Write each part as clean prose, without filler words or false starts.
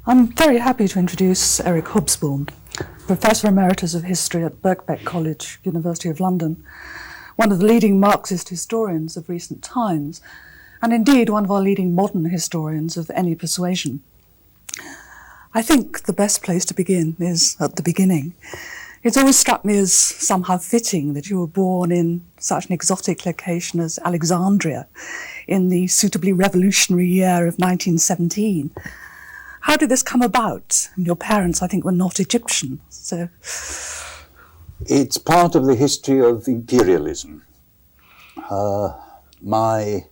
I'm very happy to introduce Eric Hobsbawm, Professor Emeritus of History at Birkbeck College, University of London, one of the leading Marxist historians of recent times, and indeed one of our leading modern historians of any persuasion. I think the best place to begin is at the beginning. It's always struck me as somehow fitting that you were born in such an exotic location as Alexandria in the suitably revolutionary year of 1917. How did this come about? Your parents, I think, were not Egyptian, so... It's part of the history of imperialism. My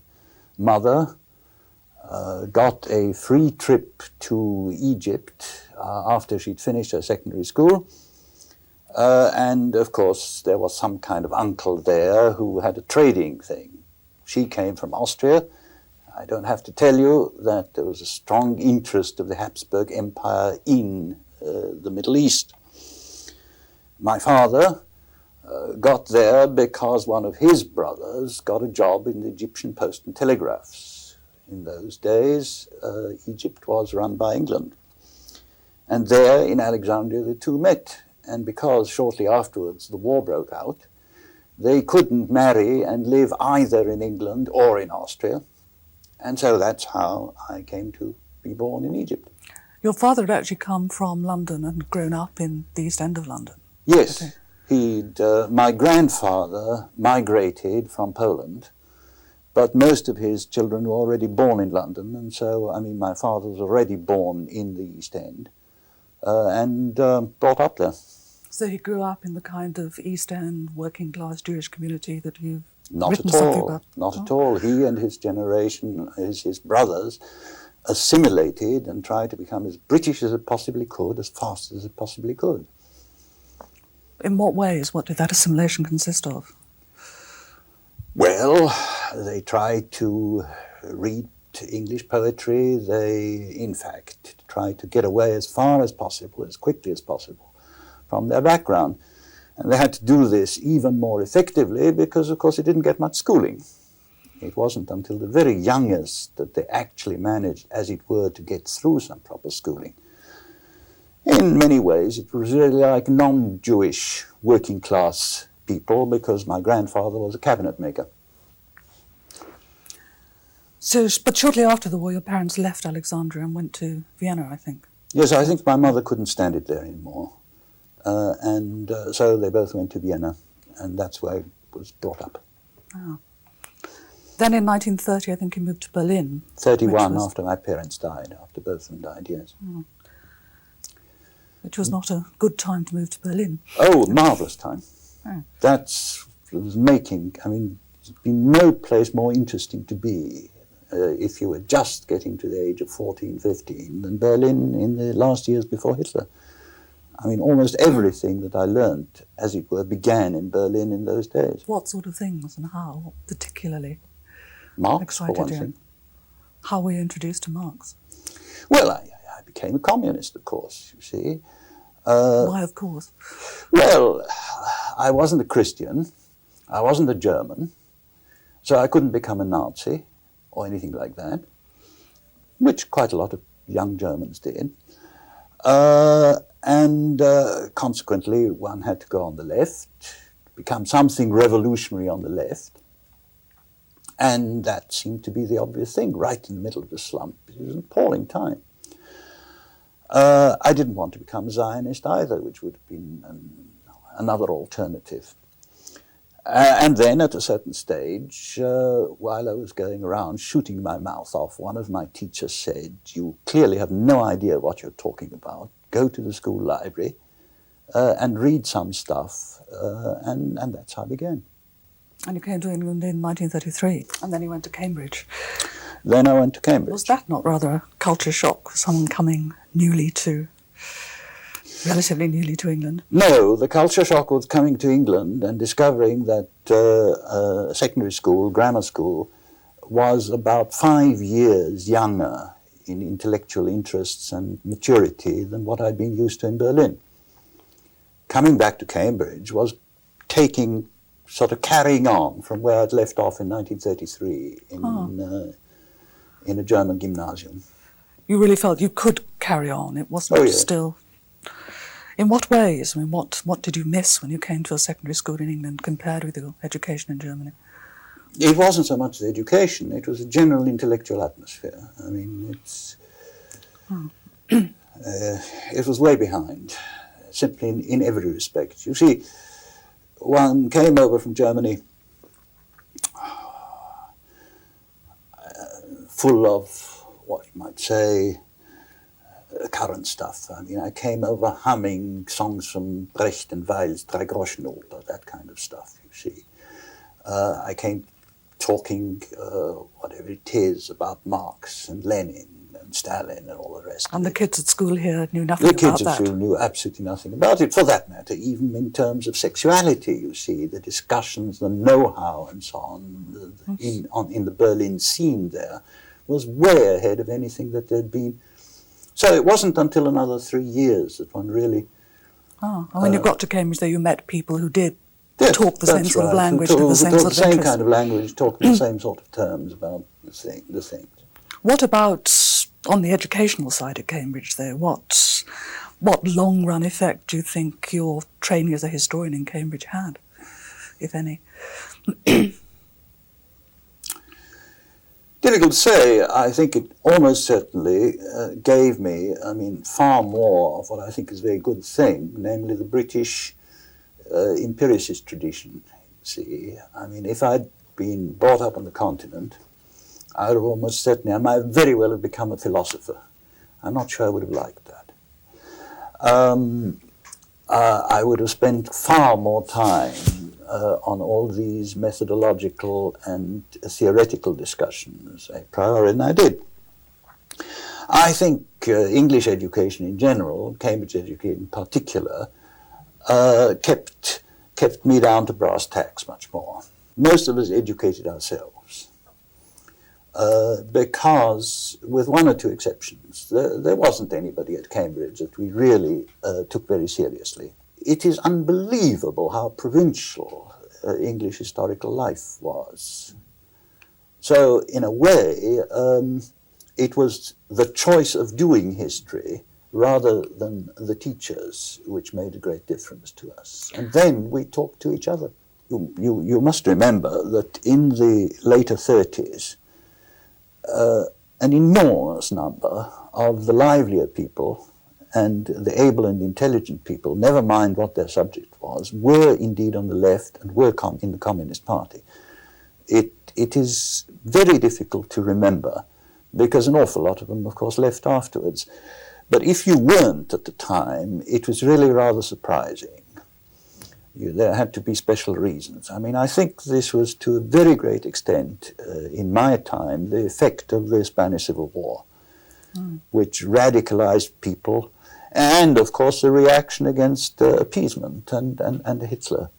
mother got a free trip to Egypt after she'd finished her secondary school. And, of course, there was some kind of uncle there who had a trading thing. She came from Austria. I don't have to tell you that there was a strong interest of the Habsburg Empire in the Middle East. My father got there because one of his brothers got a job in the Egyptian Post and Telegraphs. In those days, Egypt was run by England. And there in Alexandria the two met. And because shortly afterwards the war broke out, they couldn't marry and live either in England or in Austria. And so that's how I came to be born in Egypt. Your father had actually come from London and grown up in the East End of London. Yes. My grandfather migrated from Poland, but most of his children were already born in London. And so, my father was already born in the East End and brought up there. So he grew up in the kind of East End working-class Jewish community that you've Not written at something all. about? Not at all. He and his generation, his brothers, assimilated and tried to become as British as it possibly could, as fast as it possibly could. In what ways? What did that assimilation consist of? Well, they tried to read English poetry. They, in fact, tried to get away as far as possible, as quickly as possible, from their background. And they had to do this even more effectively because, of course, they didn't get much schooling. It wasn't until the very youngest that they actually managed, as it were, to get through some proper schooling. In many ways, it was really like non-Jewish working-class people because my grandfather was a cabinet maker. So, but shortly after the war, your parents left Alexandria and went to Vienna, I think. Yes, I think my mother couldn't stand it there anymore. So they both went to Vienna, and that's where I was brought up. Oh. Then in 1930, I think you moved to Berlin. 31 after my parents died, after both of them died, yes. Oh. Which was not a good time to move to Berlin. Oh, marvellous time. Oh. There's been no place more interesting to be if you were just getting to the age of 14, 15 than Berlin in the last years before Hitler. Almost everything that I learned, as it were, began in Berlin in those days. What sort of things and how, what particularly Marx, for one thing. How were you introduced to Marx? Well, I became a communist, of course, you see. Why, of course? Well, I wasn't a Christian, I wasn't a German, so I couldn't become a Nazi or anything like that, which quite a lot of young Germans did. Consequently, one had to go on the left, become something revolutionary on the left. And that seemed to be the obvious thing, right in the middle of the slump. It was an appalling time. I didn't want to become a Zionist either, which would have been another alternative. And then at a certain stage, while I was going around shooting my mouth off, one of my teachers said, "You clearly have no idea what you're talking about. Go to the school library and read some stuff." And that's how I began. And you came to England in 1933, and then you went to Cambridge. Then I went to Cambridge. Was that not rather a culture shock for someone coming relatively newly to England? No, the culture shock was coming to England and discovering that secondary school, grammar school, was about 5 years younger in intellectual interests and maturity than what I'd been used to in Berlin. Coming back to Cambridge was carrying on from where I'd left off in 1933 in a German gymnasium. You really felt you could carry on. It wasn't Oh, yeah. still... In what ways? I mean, what did you miss when you came to a secondary school in England compared with your education in Germany? It wasn't so much the education, it was a general intellectual atmosphere. I mean, it was way behind, simply in every respect. You see, one came over from Germany full of, what you might say, current stuff. I mean, I came over humming songs from Brecht and Weil's Dreigroschenoper, that kind of stuff, you see. I came talking, whatever it is, about Marx and Lenin and Stalin and all the rest. And the kids at school here knew nothing The about kids at that. school knew absolutely nothing about it, for that matter, even in terms of sexuality, you see, the discussions, the know-how and so on, in the Berlin scene there, was way ahead of anything that there'd been. So it wasn't until another 3 years that one really... And when you got to Cambridge, there you met people who did Yes, talk the same that's sort of right. language, Who did the talk same the sort of same interest. kind of language, talk the same sort of terms about the things. What about on the educational side at Cambridge there? What long-run effect do you think your training as a historian in Cambridge had, if any? Difficult to say. I think it almost certainly gave me, far more of what I think is a very good thing, namely the British empiricist tradition. See, I mean, if I'd been brought up on the continent, I would have almost certainly, I might very well have become a philosopher. I'm not sure I would have liked that. I would have spent far more time on all these methodological and theoretical discussions a priori than I did. I think English education in general, Cambridge education in particular, kept me down to brass tacks much more. Most of us educated ourselves. Because, with one or two exceptions, there wasn't anybody at Cambridge that we really took very seriously. It is unbelievable how provincial English historical life was. So, in a way, it was the choice of doing history rather than the teachers which made a great difference to us. And then we talked to each other. You must remember that in the later 30s, an enormous number of the livelier people and the able and intelligent people, never mind what their subject was, were indeed on the left and were in the Communist Party. It is very difficult to remember because an awful lot of them, of course, left afterwards. But if you weren't at the time, it was really rather surprising. There had to be special reasons. I mean, I think this was to a very great extent, in my time, the effect of the Spanish Civil War, which radicalized people, and, of course, the reaction against appeasement and Hitler.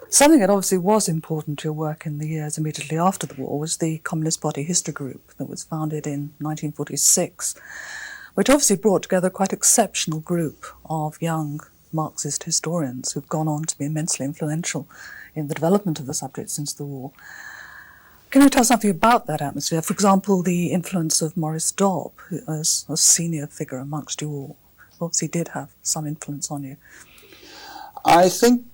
Something that obviously was important to your work in the years immediately after the war was the Communist Party History Group that was founded in 1946, which obviously brought together a quite exceptional group of young Marxist historians who've gone on to be immensely influential in the development of the subject since the war. Can you tell us something about that atmosphere? For example, the influence of Maurice Dobb, who, as a senior figure amongst you all, obviously did have some influence on you. I think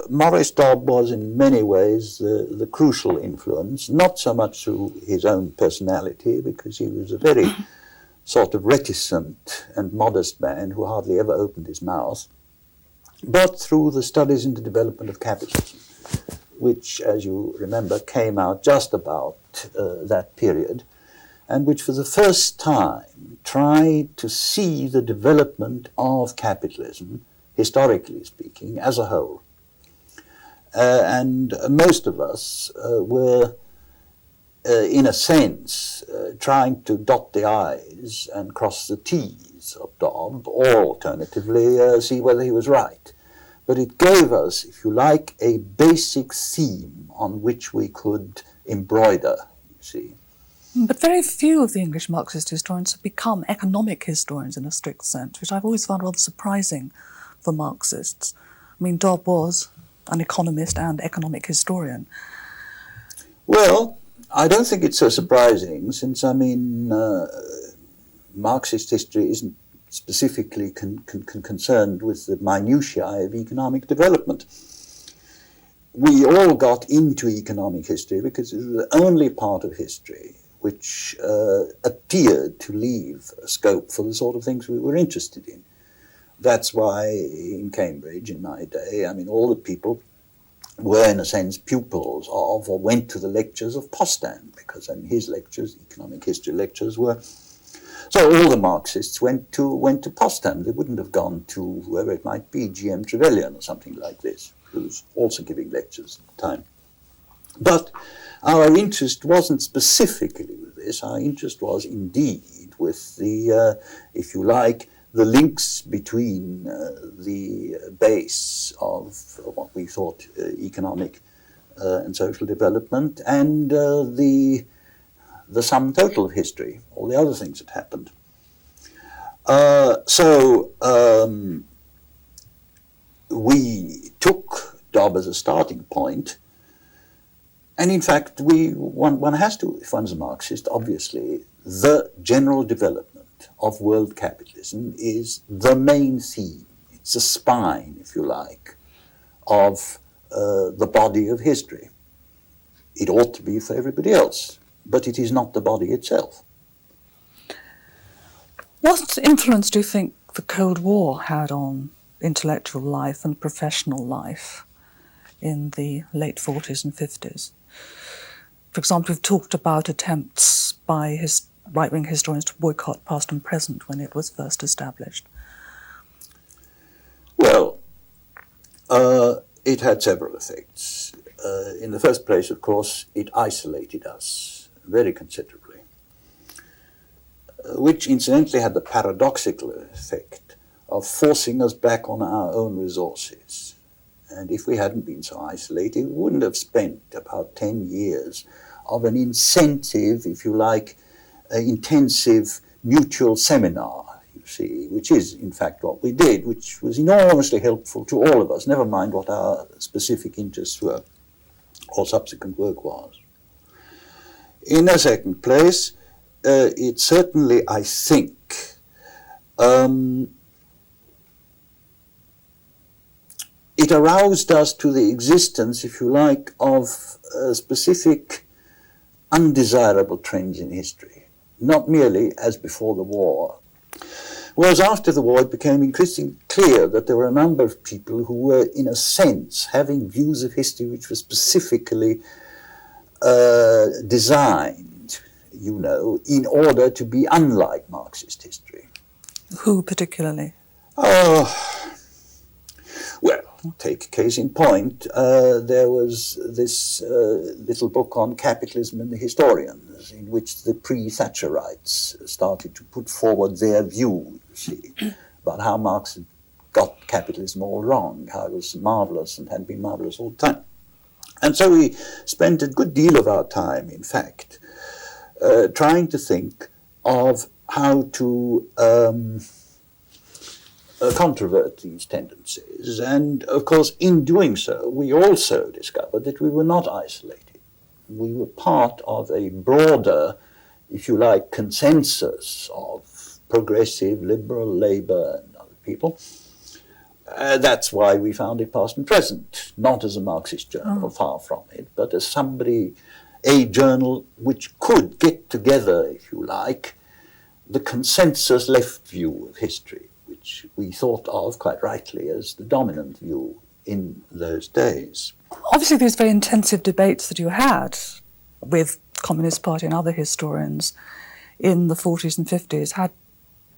Maurice Dobb was in many ways the crucial influence, not so much through his own personality, because he was a very sort of reticent and modest man who hardly ever opened his mouth, but through the studies in the development of capitalism, which, as you remember, came out just about that period, and which for the first time tried to see the development of capitalism, historically speaking, as a whole. And most of us were, in a sense, trying to dot the I's and cross the T's of Dobb, or alternatively see whether he was right. But it gave us, if you like, a basic theme on which we could embroider, you see. But very few of the English Marxist historians have become economic historians in a strict sense, which I've always found rather surprising for Marxists. I mean, Dobb was an economist and economic historian. Well, I don't think it's so surprising, since, I mean, Marxist history isn't specifically concerned with the minutiae of economic development. We all got into economic history because it was the only part of history which appeared to leave a scope for the sort of things we were interested in. That's why in Cambridge in my day, I mean, all the people were in a sense pupils of or went to the lectures of Postan, because I mean, his lectures, economic history lectures, were. So all the Marxists went to Postan. They wouldn't have gone to whoever it might be, G.M. Trevelyan or something like this, who was also giving lectures at the time. But our interest wasn't specifically with this. Our interest was indeed with the, if you like, the links between the base of what we thought economic and social development and the sum total of history, all the other things that happened. So we took Dobb as a starting point, and in fact, one has to, if one's a Marxist, obviously, the general development of world capitalism is the main theme. It's the spine, if you like, of the body of history. It ought to be for everybody else, but it is not the body itself. What influence do you think the Cold War had on intellectual life and professional life in the late 40s and 50s? For example, we've talked about attempts by right-wing historians to boycott Past and Present when it was first established. Well, it had several effects. In the first place, of course, it isolated us very considerably, which incidentally had the paradoxical effect of forcing us back on our own resources. And if we hadn't been so isolated, we wouldn't have spent about 10 years of an incentive, if you like, intensive mutual seminar, you see, which is in fact what we did, which was enormously helpful to all of us, never mind what our specific interests were or subsequent work was. In a second place, it certainly, I think, it aroused us to the existence, if you like, of specific undesirable trends in history, not merely as before the war. Whereas after the war, it became increasingly clear that there were a number of people who were, in a sense, having views of history which were specifically designed, you know, in order to be unlike Marxist history. Who particularly? Well, take a case in point. There was this little book on capitalism and the historians, in which the pre-Thatcherites started to put forward their view, you see, about how Marx had got capitalism all wrong, how it was marvelous and had been marvelous all the time. And so we spent a good deal of our time, in fact, trying to think of how to controvert these tendencies. And of course, in doing so, we also discovered that we were not isolated. We were part of a broader, if you like, consensus of progressive, liberal, Labour and other people. That's why we founded Past and Present, not as a Marxist journal, far from it, but as a journal which could get together, if you like, the consensus left view of history, which we thought of quite rightly as the dominant view in those days. Obviously, these very intensive debates that you had with the Communist Party and other historians in the 40s and 50s had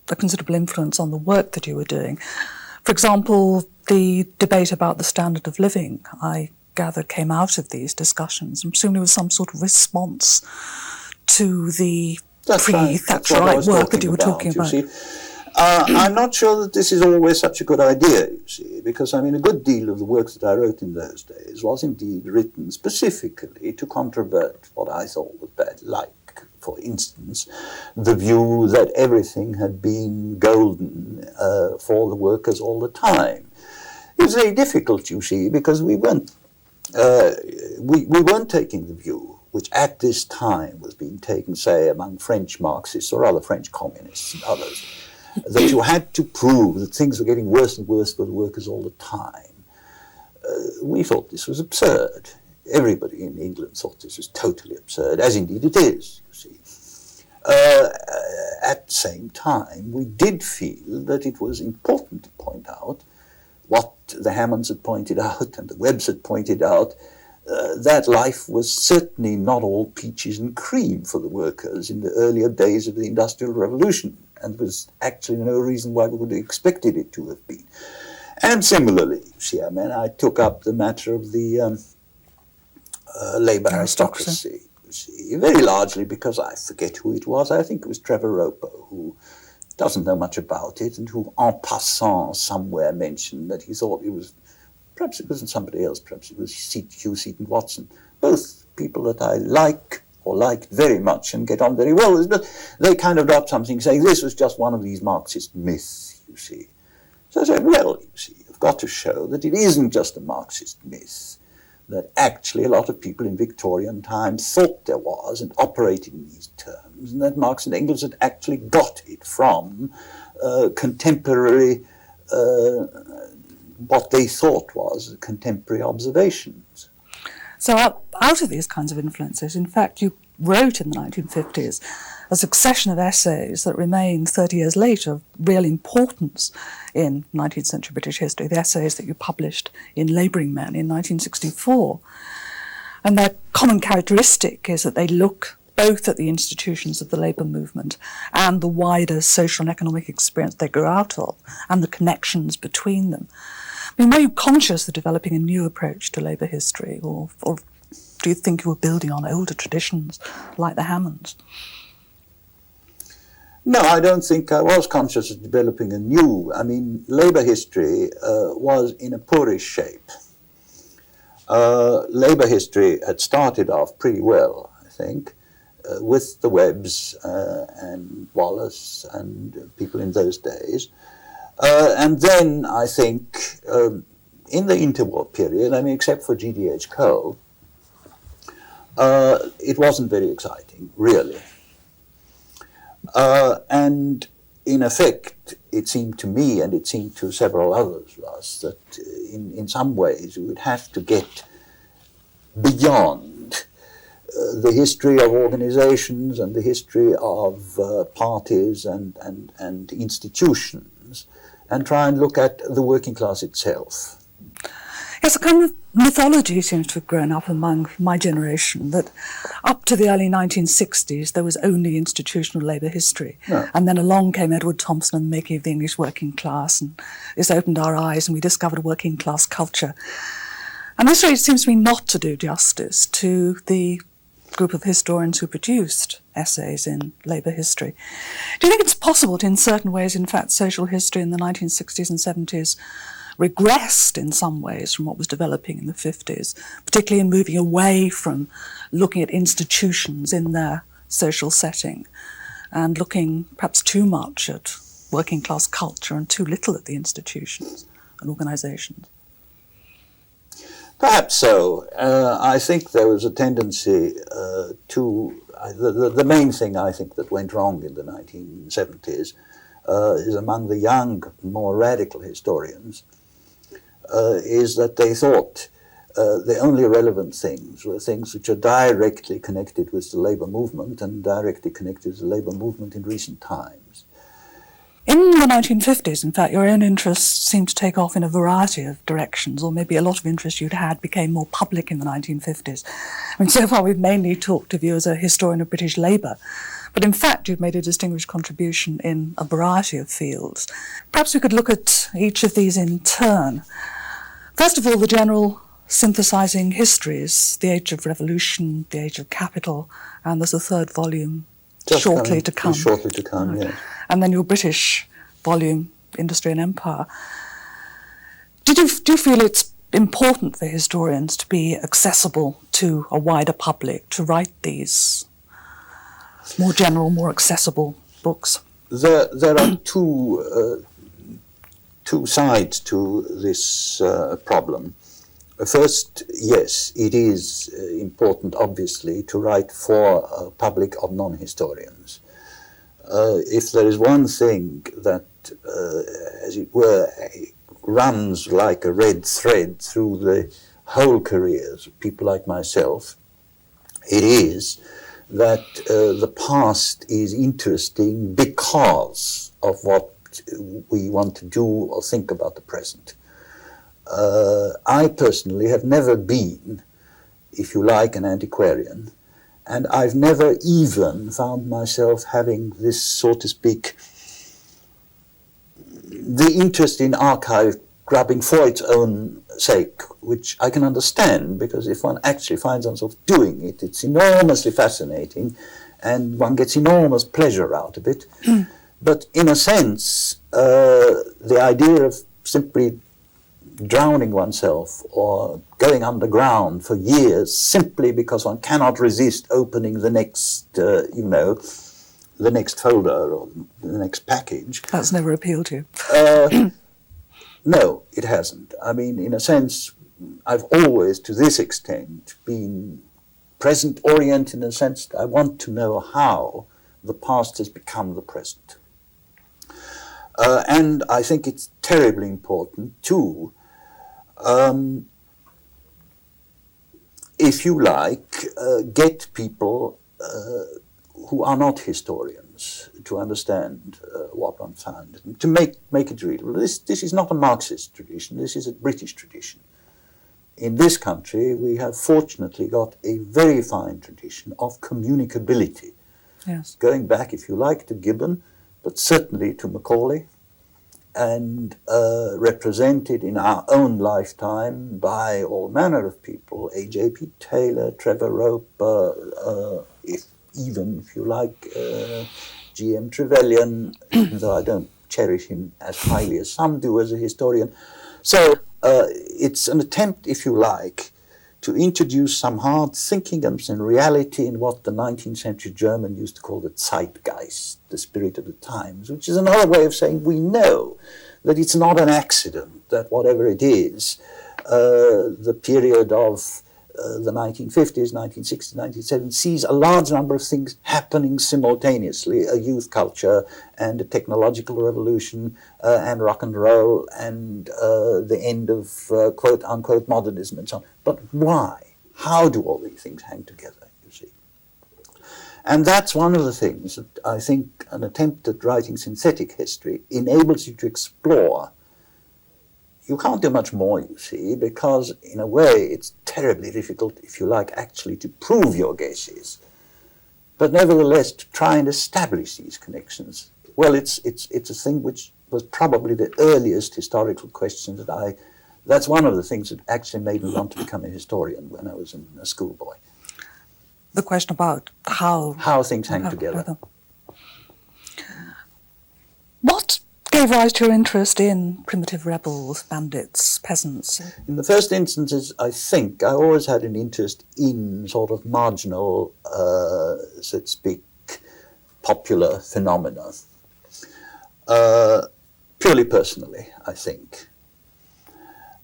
a considerable influence on the work that you were doing. For example, the debate about the standard of living, I gather, came out of these discussions, and presumably was some sort of response to the pre-Thatcherite work that you were talking about. I'm not sure that this is always such a good idea, you see, because, I mean, a good deal of the work that I wrote in those days was indeed written specifically to controvert what I thought was bad, like, for instance, the view that everything had been golden for the workers all the time. It was very difficult, you see, because we weren't taking the view which at this time was being taken, say, among French Marxists or other French communists and others, that you had to prove that things were getting worse and worse for the workers all the time. We thought this was absurd. Everybody in England thought this was totally absurd, as indeed it is, you see. At the same time, we did feel that it was important to point out what the Hammonds had pointed out and the Webbs had pointed out, that life was certainly not all peaches and cream for the workers in the earlier days of the Industrial Revolution, and there was actually no reason why we would have expected it to have been. And similarly, you see, I mean, I took up the matter of the labour aristocracy, you see, very largely because I forget who it was. I think it was Trevor Roper, who doesn't know much about it, and who en passant somewhere mentioned that he thought it was, perhaps it wasn't somebody else, perhaps it was Hugh Seaton Watson, both people that I like or liked very much and get on very well with, but they kind of dropped something saying this was just one of these Marxist myths, you see. So I said, well, you see, you've got to show that it isn't just a Marxist myth, that actually a lot of people in Victorian times thought there was and operated in these terms, and that Marx and Engels had actually got it from contemporary, what they thought was contemporary observations. So out of these kinds of influences, in fact, you wrote in the 1950s a succession of essays that remain 30 years later of real importance in 19th century British history, the essays that you published in Labouring Men in 1964. And their common characteristic is that they look both at the institutions of the labour movement and the wider social and economic experience they grew out of and the connections between them. I mean, were you conscious of developing a new approach to labour history, or do you think you were building on older traditions like the Hammonds? No, I don't think I was conscious of developing a new. I mean, labour history was in a poorish shape. Labour history had started off pretty well, I think, with the Webbs and Wallace and people in those days. And then I think in the interwar period, I mean, except for G.D.H. Cole, it wasn't very exciting, really. And in effect, it seemed to me, and it seemed to several others of us, that in some ways we would have to get beyond the history of organizations and the history of parties and institutions, and try and look at the working class itself. Yes, a kind of mythology seems to have grown up among my generation that up to the early 1960s there was only institutional labour history. Yeah. And then along came Edward Thompson and the making of the English working class, and this opened our eyes and we discovered a working class culture. And this really seems to me not to do justice to the group of historians who produced essays in labour history. Do you think it's possible to, in certain ways, in fact, social history in the 1960s and 70s regressed in some ways from what was developing in the 50s, particularly in moving away from looking at institutions in their social setting and looking perhaps too much at working class culture and too little at the institutions and organisations? Perhaps so. I think there was a tendency to... The main thing I think that went wrong in the 1970s is among the young, more radical historians, is that they thought the only relevant things were things which are directly connected with the labour movement and directly connected with the labour movement in recent times. In the 1950s, in fact, your own interests seemed to take off in a variety of directions, or maybe a lot of interest you'd had became more public in the 1950s. I mean, so far we've mainly talked of you as a historian of British labour, but in fact you've made a distinguished contribution in a variety of fields. Perhaps we could look at each of these in turn. First of all, the general synthesising histories, the age of revolution, the age of capital, and there's a third volume shortly to come. Shortly to come, right. Yes. And then your British volume, Industry and Empire. Do you feel it's important for historians to be accessible to a wider public, to write these more general, more accessible books? There are two sides to this problem. First, yes, it is important, obviously, to write for a public of non-historians. If there is one thing that, as it were, runs like a red thread through the whole careers of people like myself, it is that the past is interesting because of what we want to do or think about the present. I personally have never been, if you like, an antiquarian, and I've never even found myself having this, so to speak, the interest in archive grabbing for its own sake, which I can understand, because if one actually finds oneself doing it, it's enormously fascinating, and one gets enormous pleasure out of it. But in a sense, the idea of simply drowning oneself or going underground for years simply because one cannot resist opening the next, the next folder or the next package. That's never appealed to you. No, it hasn't. I mean, in a sense, I've always, to this extent, been present-oriented in the sense that I want to know how the past has become the present. And I think it's terribly important, too, if you like, get people who are not historians to understand what one found, to make it readable. This is not a Marxist tradition, this is a British tradition. In this country, we have fortunately got a very fine tradition of communicability. Yes. Going back, if you like, to Gibbon, but certainly to Macaulay, and represented in our own lifetime by all manner of people, A.J.P. Taylor, Trevor Roper, if you like, G.M. Trevelyan, even though I don't cherish him as highly as some do as a historian. So it's an attempt, if you like, to introduce some hard thinking and some reality in what the 19th century German used to call the Zeitgeist, the spirit of the times, which is another way of saying we know that it's not an accident that whatever it is, the period of the 1950s, 1960s, 1970s sees a large number of things happening simultaneously, a youth culture and a technological revolution and rock and roll and the end of quote-unquote modernism and so on. But why? How do all these things hang together, you see? And that's one of the things that I think an attempt at writing synthetic history enables you to explore. You can't do much more, you see, because in a way it's terribly difficult, if you like, actually to prove your guesses. But nevertheless, to try and establish these connections. Well, it's a thing which was probably the earliest historical question that's one of the things that actually made me want to become a historian when I was a schoolboy. The question about how things hang together. What gave rise to your interest in primitive rebels, bandits, peasants? In the first instances, I think I always had an interest in sort of marginal, so to speak, popular phenomena. Purely personally, I think.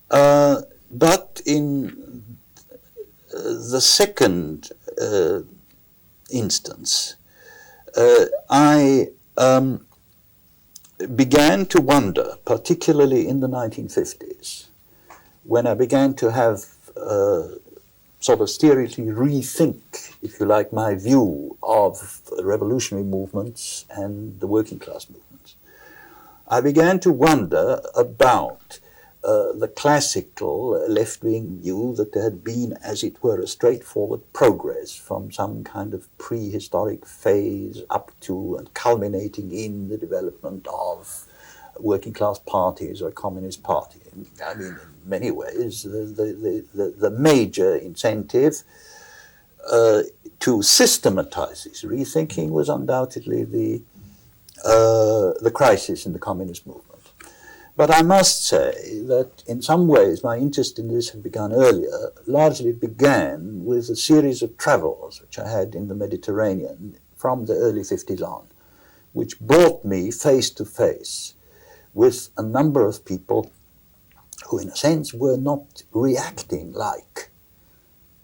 But in the second instance, I began to wonder, particularly in the 1950s, when I began to have sort of seriously rethink, if you like, my view of revolutionary movements and the working class movements. I began to wonder about the classical left-wing view that there had been, as it were, a straightforward progress from some kind of prehistoric phase up to and culminating in the development of working class parties or a communist party. I mean, in many ways, the major incentive to systematize this rethinking was undoubtedly the crisis in the communist movement. But I must say that in some ways my interest in this had begun earlier. Largely it began with a series of travels which I had in the Mediterranean from the early 50s on, which brought me face to face with a number of people who in a sense were not reacting like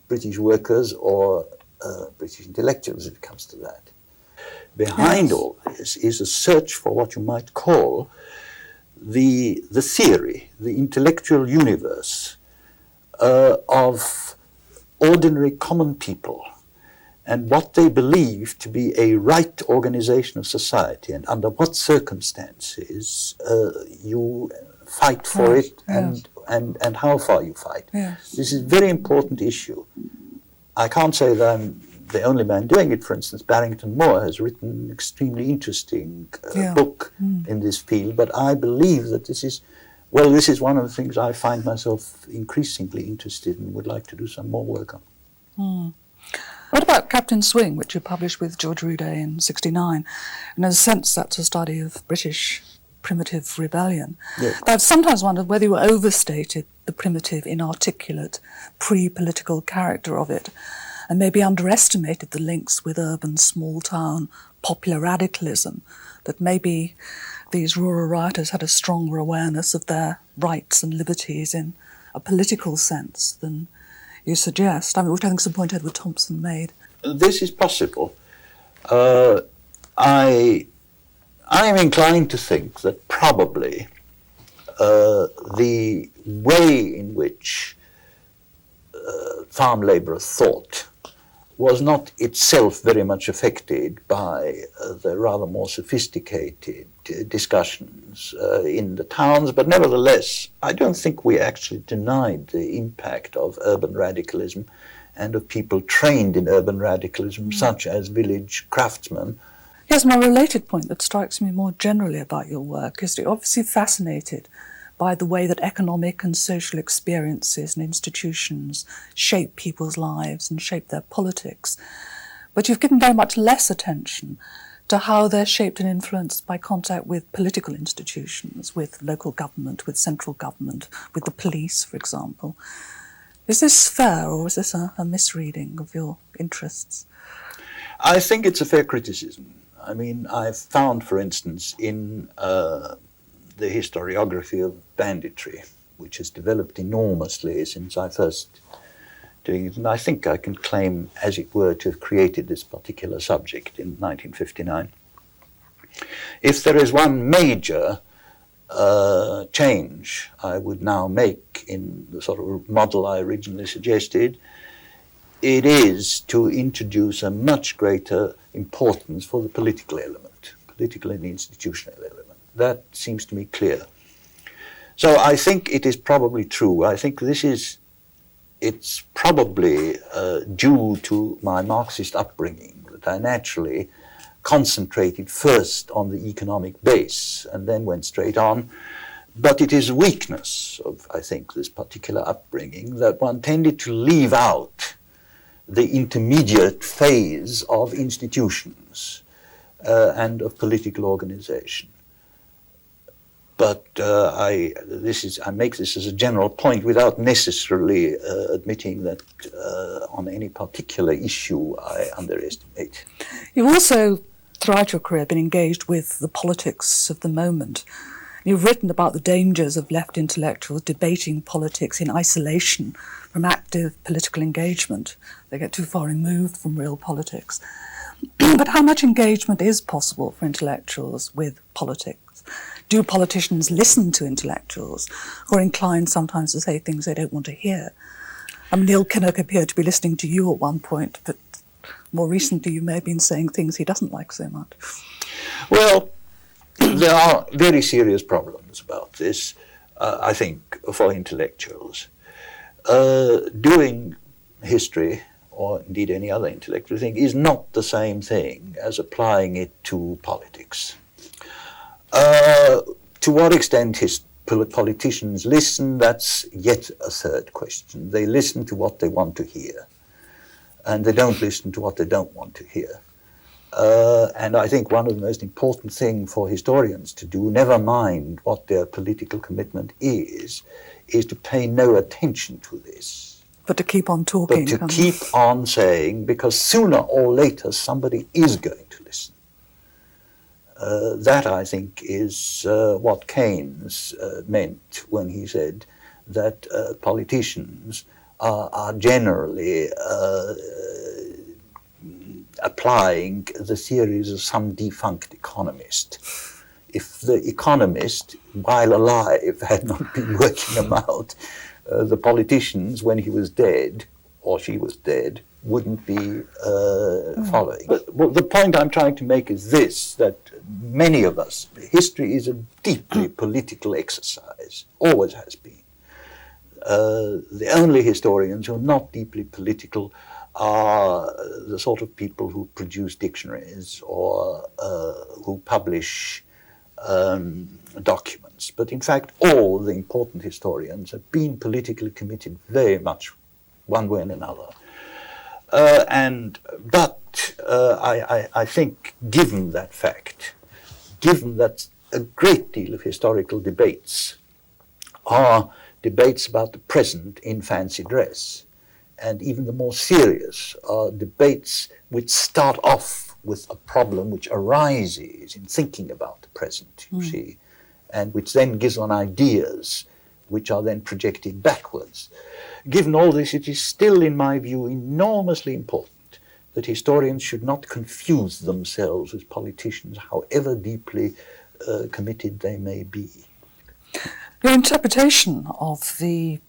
British workers or British intellectuals, if it comes to that. Behind all this is a search for what you might call the theory, the intellectual universe of ordinary common people, and what they believe to be a right organization of society, and under what circumstances you fight for it, and how far you fight. Yes. This is a very important issue. I can't say that I'm the only man doing it. For instance, Barrington Moore has written an extremely interesting book in this field, but I believe that this is one of the things I find myself increasingly interested in and would like to do some more work on. What about Captain Swing, which you published with George Roudet in '69? In a sense, that's a study of British primitive rebellion. Yes. I've sometimes wondered whether you overstated the primitive, inarticulate, pre-political character of it, and maybe underestimated the links with urban, small-town, popular radicalism, that maybe these rural writers had a stronger awareness of their rights and liberties in a political sense than you suggest, which I think is a point Edward Thompson made. This is possible. I am inclined to think that probably the way in which farm labourers thought was not itself very much affected by the rather more sophisticated discussions in the towns, but nevertheless, I don't think we actually denied the impact of urban radicalism and of people trained in urban radicalism, such as village craftsmen. Yes, my related point that strikes me more generally about your work is that you're obviously fascinated by the way that economic and social experiences and institutions shape people's lives and shape their politics. But you've given very much less attention to how they're shaped and influenced by contact with political institutions, with local government, with central government, with the police, for example. Is this fair, or is this a misreading of your interests? I think it's a fair criticism. I mean, I've found, for instance, in the historiography of banditry, which has developed enormously since I first doing it, and I think I can claim, as it were, to have created this particular subject in 1959. If there is one major change I would now make in the sort of model I originally suggested, it is to introduce a much greater importance for the political element, political and institutional element. That seems to me clear. So I think it is probably true. I think it's probably due to my Marxist upbringing that I naturally concentrated first on the economic base and then went straight on. But it is a weakness of, I think, this particular upbringing that one tended to leave out the intermediate phase of institutions and of political organization. But I make this as a general point without necessarily admitting that on any particular issue I underestimate. You've also, throughout your career, been engaged with the politics of the moment. You've written about the dangers of left intellectuals debating politics in isolation from active political engagement. They get too far removed from real politics. But how much engagement is possible for intellectuals with politics? Do politicians listen to intellectuals, or are inclined sometimes to say things they don't want to hear? Neil Kinnock appeared to be listening to you at one point, but more recently you may have been saying things he doesn't like so much. Well, there are very serious problems about this, I think, for intellectuals. Doing history, or indeed any other intellectual thing, is not the same thing as applying it to politics. To what extent politicians listen, that's yet a third question. They listen to what they want to hear, and they don't listen to what they don't want to hear. And I think one of the most important things for historians to do, never mind what their political commitment is to pay no attention to this. But to keep on talking. But to keep on saying, because sooner or later somebody is going to listen. That, I think, is what Keynes meant when he said that politicians are generally applying the theories of some defunct economist. If the economist, while alive, had not been working them out, the politicians, when he was dead, or she was dead, wouldn't be following. But well, the point I'm trying to make is this, that many of us, history is a deeply political exercise, always has been. The only historians who are not deeply political are the sort of people who produce dictionaries or who publish documents. But in fact, all the important historians have been politically committed very much one way and another. But I think, given that fact, given that a great deal of historical debates are debates about the present in fancy dress, and even the more serious are debates which start off with a problem which arises in thinking about the present, you see, and which then gives on ideas which are then projected backwards. Given all this, it is still, in my view, enormously important that historians should not confuse themselves with politicians, however deeply committed they may be. Your interpretation of the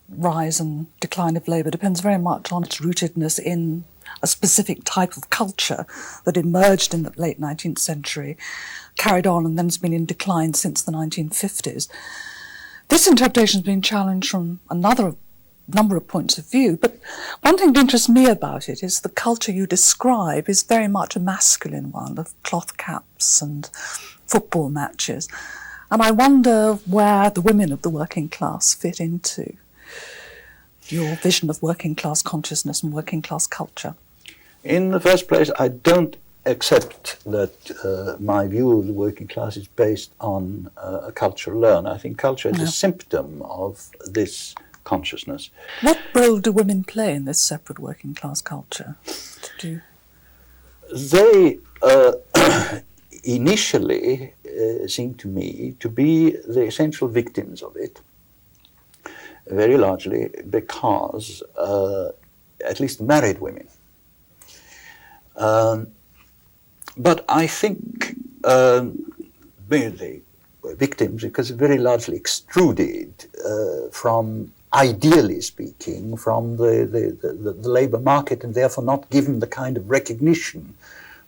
rise and decline of labour depends very much on its rootedness in a specific type of culture that emerged in the late 19th century, carried on, and then has been in decline since the 1950s. This interpretation has been challenged from another number of points of view, but one thing that interests me about it is the culture you describe is very much a masculine one, of cloth caps and football matches. And I wonder where the women of the working class fit into your vision of working class consciousness and working class culture. In the first place, I don't accept that my view of the working class is based on a culture alone. I think culture is a symptom of this consciousness. What role do women play in this separate working class culture? They initially seem to me to be the essential victims of it, very largely because, at least married women. But I think they were victims because very largely extruded from, ideally speaking, from the labour market, and therefore not given the kind of recognition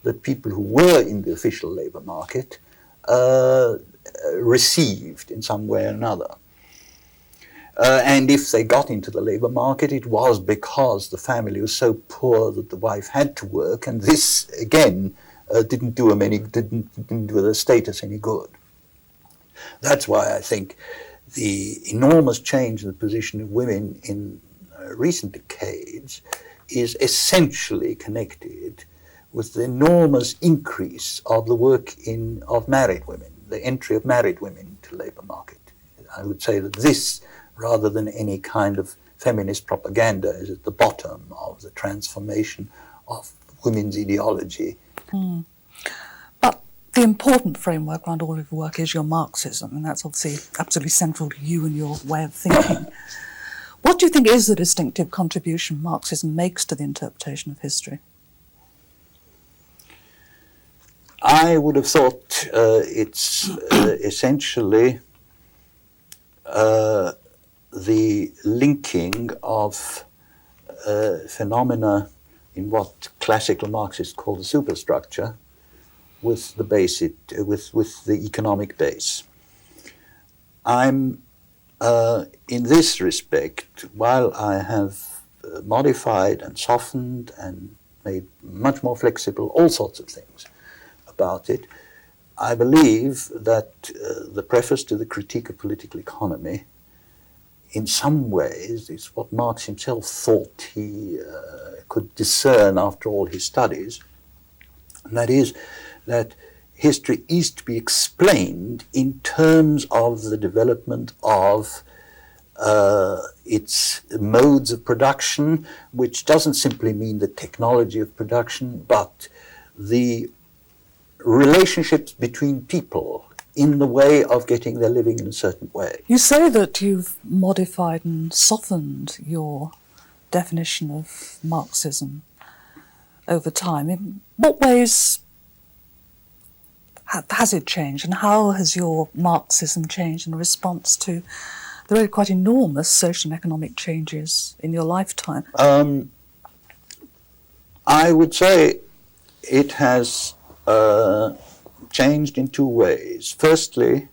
that people who were in the official labour market received in some way or another. And if they got into the labour market, it was because the family was so poor that the wife had to work, and this again didn't do the status any good. That's why I think the enormous change in the position of women in recent decades is essentially connected with the enormous increase of the work of married women, the entry of married women into the labour market. I would say that this, rather than any kind of feminist propaganda, is at the bottom of the transformation of women's ideology. But the important framework around all of your work is your Marxism, and that's obviously absolutely central to you and your way of thinking. What do you think is the distinctive contribution Marxism makes to the interpretation of history? I would have thought it's essentially the linking of phenomena in what classical Marxists call the superstructure with the basic, with the economic base. I'm in this respect, while I have modified and softened and made much more flexible all sorts of things about it, I believe that the preface to the Critique of Political Economy in some ways is what Marx himself thought he could discern after all his studies, and that is that history is to be explained in terms of the development of its modes of production, which doesn't simply mean the technology of production, but the relationships between people in the way of getting their living in a certain way. You say that you've modified and softened your definition of Marxism over time. In what ways has it changed, and how has your Marxism changed in response to the really quite enormous social and economic changes in your lifetime? I would say it has changed in two ways. Firstly,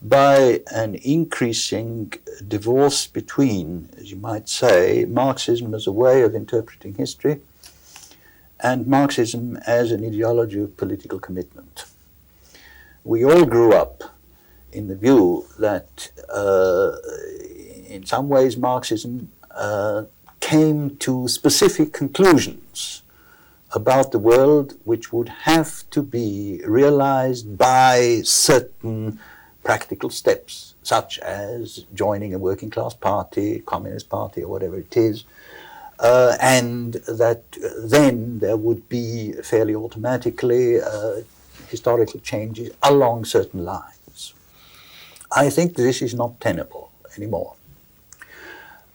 by an increasing divorce between, as you might say, Marxism as a way of interpreting history and Marxism as an ideology of political commitment. We all grew up in the view that in some ways Marxism came to specific conclusions about the world which would have to be realized by certain practical steps, such as joining a working class party, communist party, or whatever it is, and that then there would be fairly automatically historical changes along certain lines. I think this is not tenable anymore.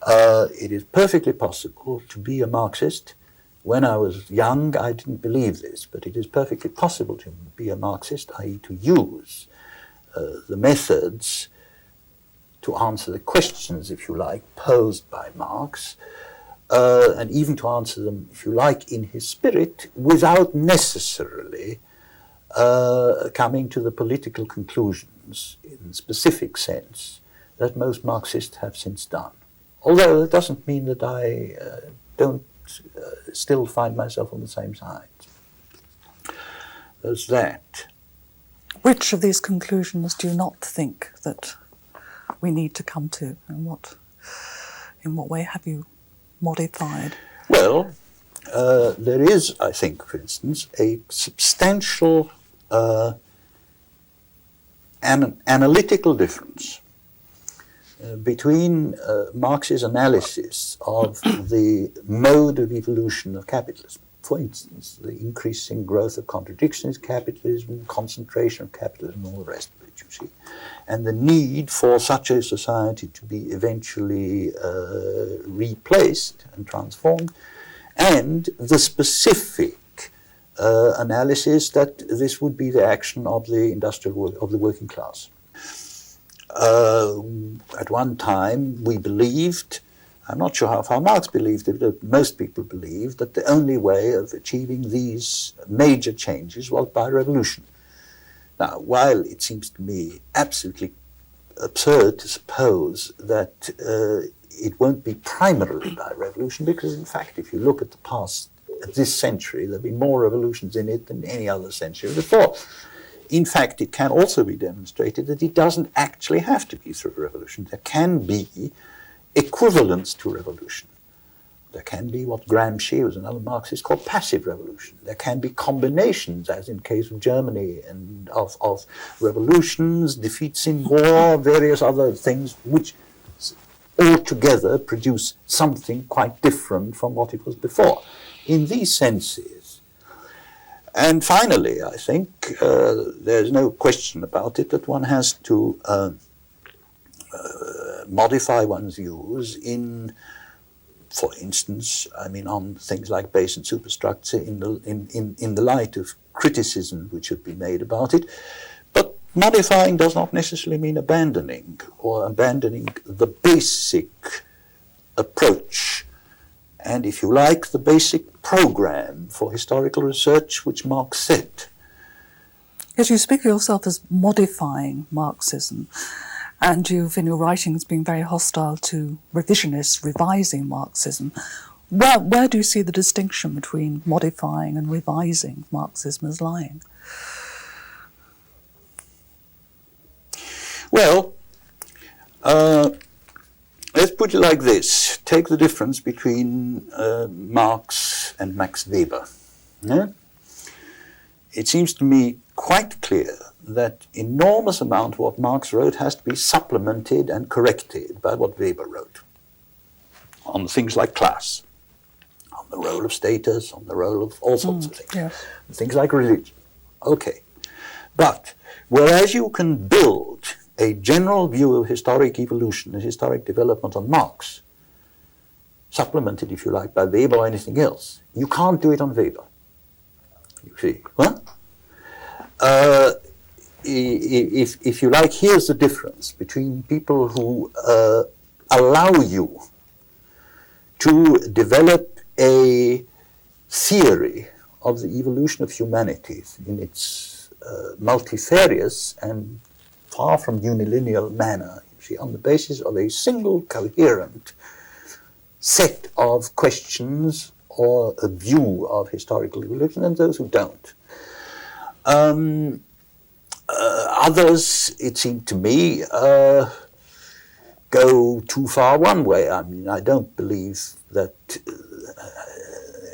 It is perfectly possible to be a Marxist. When I was young, I didn't believe this, but it is perfectly possible to be a Marxist, i.e. to use the methods to answer the questions, if you like, posed by Marx, and even to answer them, if you like, in his spirit, without necessarily coming to the political conclusions in specific sense that most Marxists have since done. Although it doesn't mean that I don't still find myself on the same side. There's that. Which of these conclusions do you not think that we need to come to, and in what way have you modified? Well, there is, I think, for instance, a substantial analytical difference between Marx's analysis of the mode of evolution of capitalism. For instance, the increasing growth of contradictionist capitalism, concentration of capitalism, and all the rest of it, you see, and the need for such a society to be eventually replaced and transformed, and the specific analysis that this would be the action of the of the working class. At one time, we believed, I'm not sure how far Marx believed it, but most people believed that the only way of achieving these major changes was by revolution. Now, while it seems to me absolutely absurd to suppose that it won't be primarily by revolution, because in fact, if you look at the past, at this century, there have been more revolutions in it than any other century before. In fact, it can also be demonstrated that it doesn't actually have to be through a revolution. There can be equivalents to revolution. There can be what Gramsci, who was another Marxist, called passive revolution. There can be combinations, as in the case of Germany, and of revolutions, defeats in war, various other things, which altogether produce something quite different from what it was before. In these senses, and finally, I think there's no question about it that one has to modify one's views in, for instance, I mean, on things like base and superstructure in the light of criticism which have been made about it. But modifying does not necessarily mean abandoning the basic approach, and if you like, the basic program for historical research which Marx set. Yes, you speak of yourself as modifying Marxism, and you've, in your writings, been very hostile to revisionists revising Marxism. Where do you see the distinction between modifying and revising Marxism as lying? Well, let's put it like this. Take the difference between Marx and Max Weber. Yeah? It seems to me quite clear that enormous amount of what Marx wrote has to be supplemented and corrected by what Weber wrote on things like class, on the role of status, on the role of all sorts of things, yes. things like religion. Okay. But whereas you can build a general view of historic evolution and historic development on Marx, supplemented, if you like, by Weber or anything else, you can't do it on Weber. You see? Well, if you like, here's the difference between people who allow you to develop a theory of the evolution of humanity in its multifarious and far from unilinear manner, you see, on the basis of a single coherent set of questions or a view of historical evolution, and those who don't. Others, it seemed to me, go too far one way. I mean, I don't believe that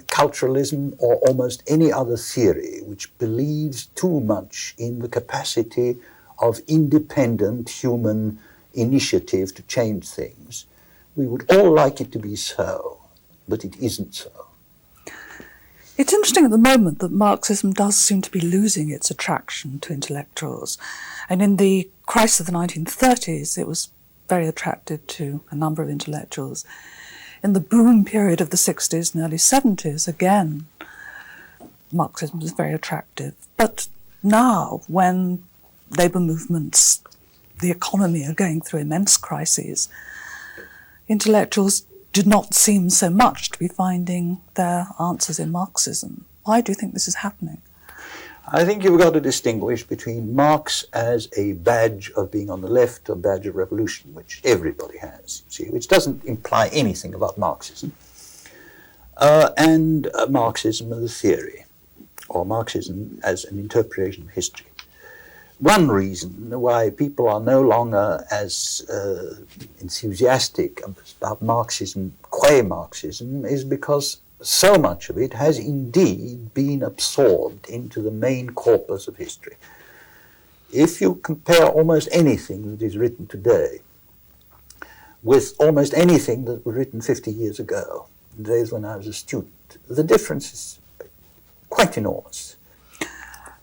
culturalism or almost any other theory which believes too much in the capacity of independent human initiative to change things. We would all like it to be so, but it isn't so. It's interesting at the moment that Marxism does seem to be losing its attraction to intellectuals. And in the crisis of the 1930s, it was very attractive to a number of intellectuals. In the boom period of the 60s and early 70s, again, Marxism was very attractive. But now, when labour movements, the economy are going through immense crises, intellectuals did not seem so much to be finding their answers in Marxism. Why do you think this is happening? I think you've got to distinguish between Marx as a badge of being on the left or badge of revolution, which everybody has, you see, which doesn't imply anything about Marxism, and Marxism as a theory, or Marxism as an interpretation of history. One reason why people are no longer as enthusiastic about Marxism, qua Marxism, is because so much of it has indeed been absorbed into the main corpus of history. If you compare almost anything that is written today with almost anything that was written 50 years ago, the days when I was a student, the difference is quite enormous.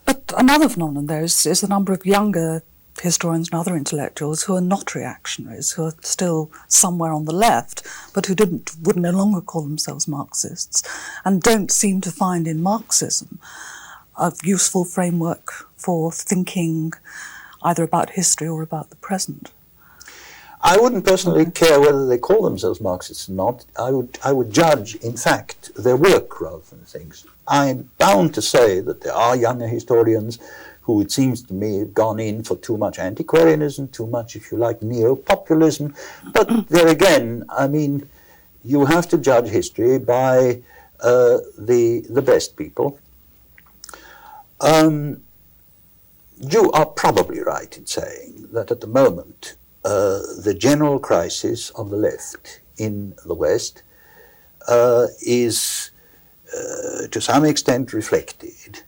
But another phenomenon there is the number of younger historians and other intellectuals who are not reactionaries, who are still somewhere on the left, but who would no longer call themselves Marxists, and don't seem to find in Marxism a useful framework for thinking either about history or about the present. I wouldn't personally care whether they call themselves Marxists or not. I would judge, in fact, their work rather than things. I'm bound to say that there are younger historians who, it seems to me, have gone in for too much antiquarianism, too much, if you like, neo-populism. But there again, I mean, you have to judge history by the best people. You are probably right in saying that at the moment, the general crisis of the left in the West is to some extent reflected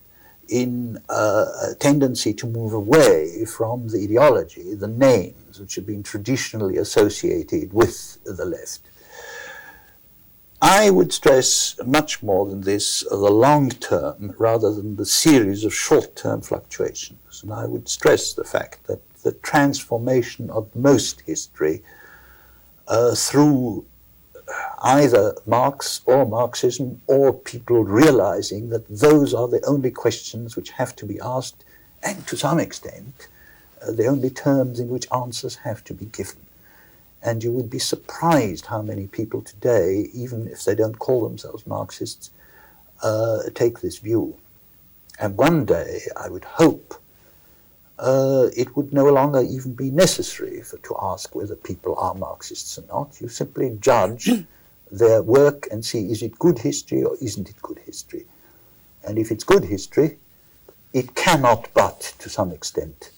in a tendency to move away from the ideology, the names which have been traditionally associated with the left. I would stress much more than this the long term rather than the series of short-term fluctuations. And I would stress the fact that the transformation of most history through either Marx or Marxism, or people realizing that those are the only questions which have to be asked, and to some extent, the only terms in which answers have to be given. And you would be surprised how many people today, even if they don't call themselves Marxists, take this view. And one day, I would hope, it would no longer even be necessary to ask whether people are Marxists or not. You simply judge their work and see, is it good history or isn't it good history? And if it's good history, it cannot but, to some extent,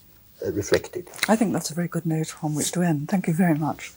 reflect it. I think that's a very good note on which to end. Thank you very much.